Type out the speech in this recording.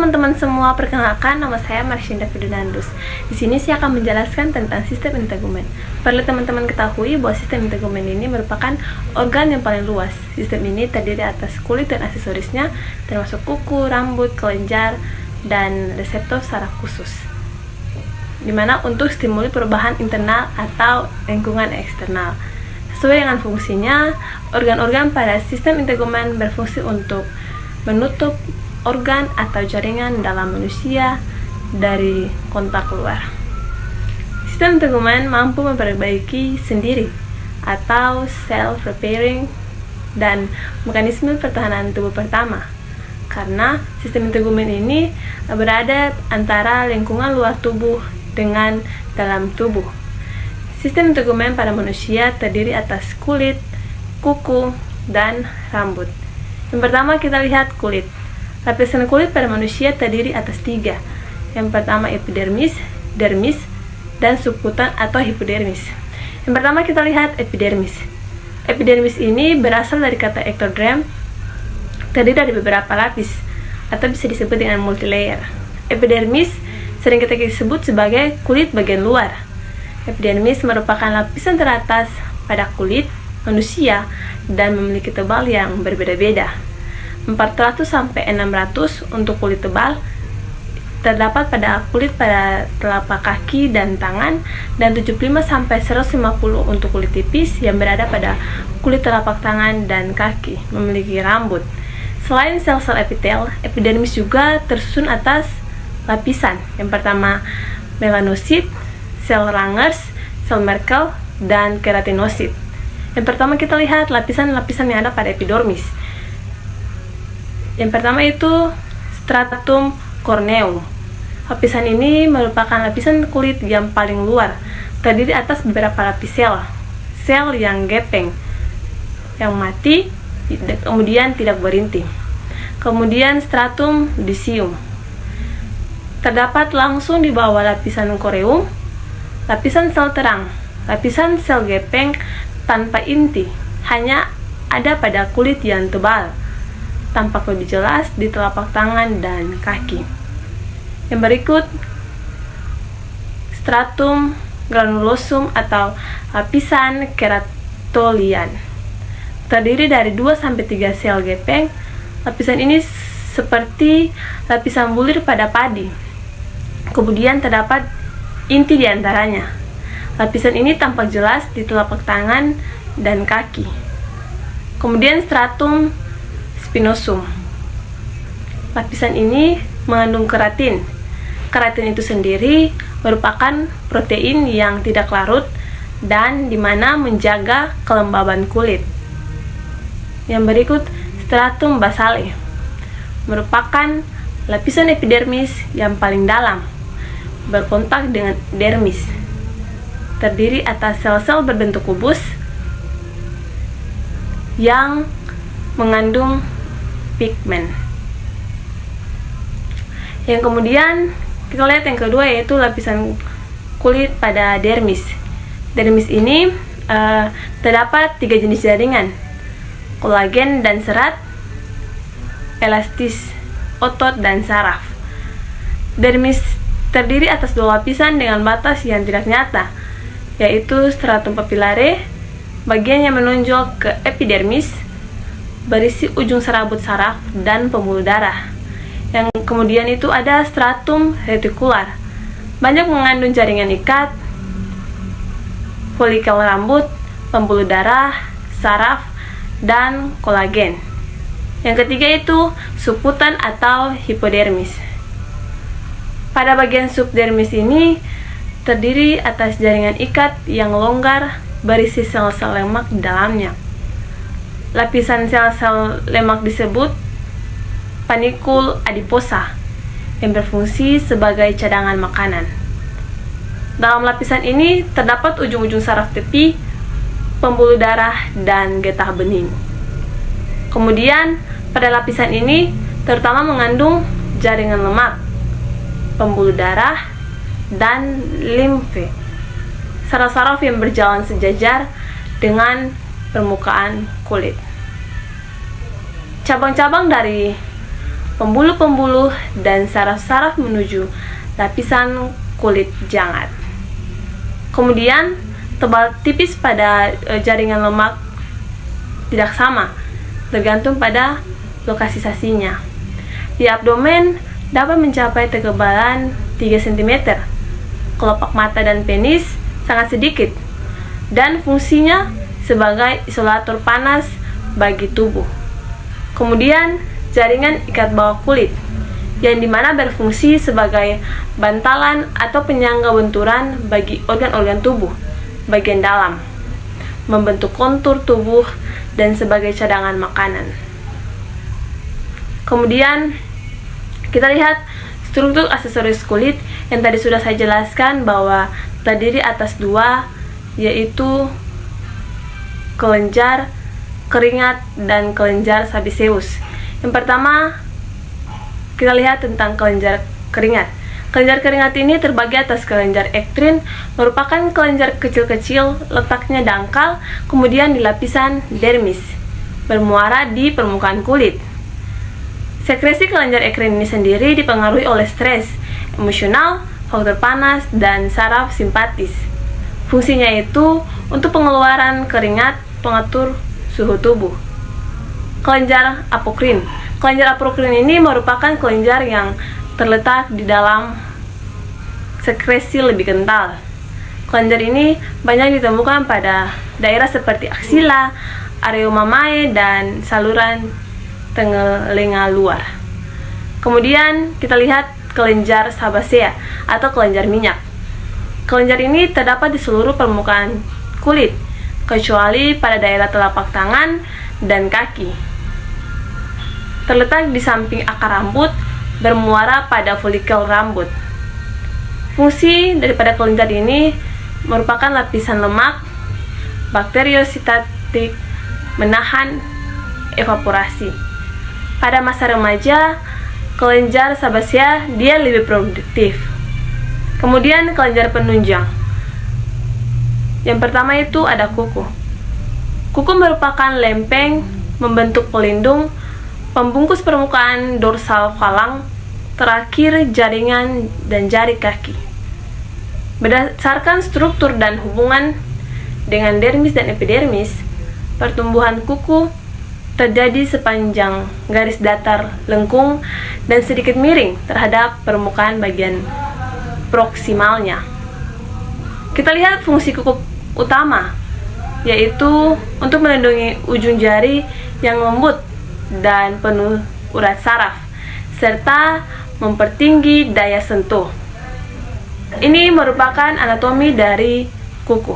teman-teman semua, perkenalkan nama saya Marshinda Ferdinandus. Di sini saya akan menjelaskan tentang sistem integumen. Perlu teman-teman ketahui bahwa sistem integumen ini merupakan organ yang paling luas. Sistem ini terdiri atas kulit dan aksesorisnya, termasuk kuku, rambut, kelenjar, dan reseptor saraf khusus. Dimana untuk stimuli perubahan internal atau lingkungan eksternal. Sesuai dengan fungsinya, organ-organ pada sistem integumen berfungsi untuk menutup organ atau jaringan dalam manusia dari kontak luar. Sistem integumen mampu memperbaiki sendiri atau self-repairing dan mekanisme pertahanan tubuh pertama, karena sistem integumen ini berada antara lingkungan luar tubuh dengan dalam tubuh. Sistem integumen pada manusia terdiri atas kulit, kuku, dan rambut. Yang pertama kita lihat kulit. Lapisan kulit pada manusia terdiri atas 3. Yang pertama epidermis, dermis, dan subkutan atau hipodermis. Yang pertama kita lihat epidermis. Epidermis ini berasal dari kata ectoderm, terdiri dari beberapa lapis, atau bisa disebut dengan multilayer. Epidermis sering kita sebut sebagai kulit bagian luar. Epidermis merupakan lapisan teratas pada kulit manusia dan memiliki tebal yang berbeda-beda. 400-600 untuk kulit tebal terdapat pada kulit pada telapak kaki dan tangan, dan 75-150 untuk kulit tipis yang berada pada kulit telapak tangan dan kaki, memiliki rambut. Selain sel-sel epitel, epidermis juga tersusun atas lapisan. Yang pertama melanosit, sel Langers, sel Merkel, dan keratinosit. Yang pertama kita lihat lapisan-lapisan yang ada pada epidermis. Yang pertama itu stratum corneum. Lapisan ini merupakan lapisan kulit yang paling luar, terdiri atas beberapa lapis sel yang gepeng, yang mati, kemudian tidak berinti. Kemudian stratum lucium. Terdapat langsung di bawah lapisan koreum, lapisan sel terang, lapisan sel gepeng tanpa inti, hanya ada pada kulit yang tebal, tampak lebih jelas di telapak tangan dan kaki. Yang berikut stratum granulosum atau lapisan keratolian. Terdiri dari 2-3 sel gepeng. Lapisan ini seperti lapisan bulir pada padi. Kemudian terdapat inti di antaranya. Lapisan ini tampak jelas di telapak tangan dan kaki. Kemudian stratum spinosum. Lapisan ini mengandung keratin. Keratin itu sendiri merupakan protein yang tidak larut dan dimana menjaga kelembaban kulit. Yang berikut stratum basale, merupakan lapisan epidermis yang paling dalam, berkontak dengan dermis. Terdiri atas sel-sel berbentuk kubus yang mengandung pigmen. Yang kemudian kita lihat yang kedua, yaitu lapisan kulit pada dermis. Dermis ini terdapat 3 jenis jaringan: kolagen dan serat, elastis otot dan saraf. Dermis terdiri atas 2 lapisan dengan batas yang tidak nyata, yaitu stratum papillare, bagian yang menonjol ke epidermis, berisi ujung serabut saraf dan pembuluh darah. Yang kemudian itu ada stratum retikular, banyak mengandung jaringan ikat, folikel rambut, pembuluh darah, saraf, dan kolagen. Yang ketiga itu subkutan atau hipodermis. Pada bagian subdermis ini terdiri atas jaringan ikat yang longgar berisi sel-sel lemak di dalamnya. Lapisan sel-sel lemak disebut panicule adiposa yang berfungsi sebagai cadangan makanan. Dalam lapisan ini terdapat ujung-ujung saraf tepi, pembuluh darah, dan getah bening. Kemudian pada lapisan ini terutama mengandung jaringan lemak, pembuluh darah, dan limfe, saraf-saraf yang berjalan sejajar dengan permukaan kulit. Cabang-cabang dari pembuluh-pembuluh, dan saraf-saraf menuju lapisan kulit jangat. Kemudian, tebal tipis pada jaringan lemak tidak sama, tergantung pada lokasi sasinya. Di abdomen dapat mencapai ketebalan 3 cm. Kelopak mata dan penis sangat sedikit, dan fungsinya sebagai isolator panas bagi tubuh. Kemudian, jaringan ikat bawah kulit, yang dimana berfungsi sebagai bantalan atau penyangga benturan bagi organ-organ tubuh bagian dalam, membentuk kontur tubuh dan sebagai cadangan makanan. Kemudian kita lihat struktur aksesoris kulit yang tadi sudah saya jelaskan bahwa terdiri atas 2, yaitu kelenjar keringat dan kelenjar sebaceus. Yang pertama, kita lihat tentang kelenjar keringat. Kelenjar keringat ini terbagi atas kelenjar ektrin, merupakan kelenjar kecil-kecil, letaknya dangkal, kemudian di lapisan dermis, bermuara di permukaan kulit. Sekresi kelenjar ektrin ini sendiri dipengaruhi oleh stres, emosional, faktor panas, dan saraf simpatis. Fungsinya itu untuk pengeluaran keringat, pengatur suhu tubuh. Kelenjar apokrin. Kelenjar apokrin ini merupakan kelenjar yang terletak di dalam sekresi lebih kental. Kelenjar ini banyak ditemukan pada daerah seperti aksila, area mamae, dan saluran telinga luar. Kemudian kita lihat kelenjar sebasea atau kelenjar minyak. Kelenjar ini terdapat di seluruh permukaan kulit, kecuali pada daerah telapak tangan dan kaki. Terletak di samping akar rambut, bermuara pada folikel rambut. Fungsi daripada kelenjar ini merupakan lapisan lemak bakteriositatik, menahan evaporasi. Pada masa remaja, kelenjar sebasea dia lebih produktif. Kemudian kelenjar penunjang. Yang pertama itu ada kuku. Kuku merupakan lempeng membentuk pelindung pembungkus permukaan dorsal falang, terakhir jaringan dan jari kaki. Berdasarkan struktur dan hubungan dengan dermis dan epidermis, pertumbuhan kuku terjadi sepanjang garis datar lengkung dan sedikit miring terhadap permukaan bagian proksimalnya. Kita lihat fungsi kuku utama, yaitu untuk melindungi ujung jari yang lembut dan penuh urat saraf, serta mempertinggi daya sentuh. Ini merupakan anatomi dari kuku.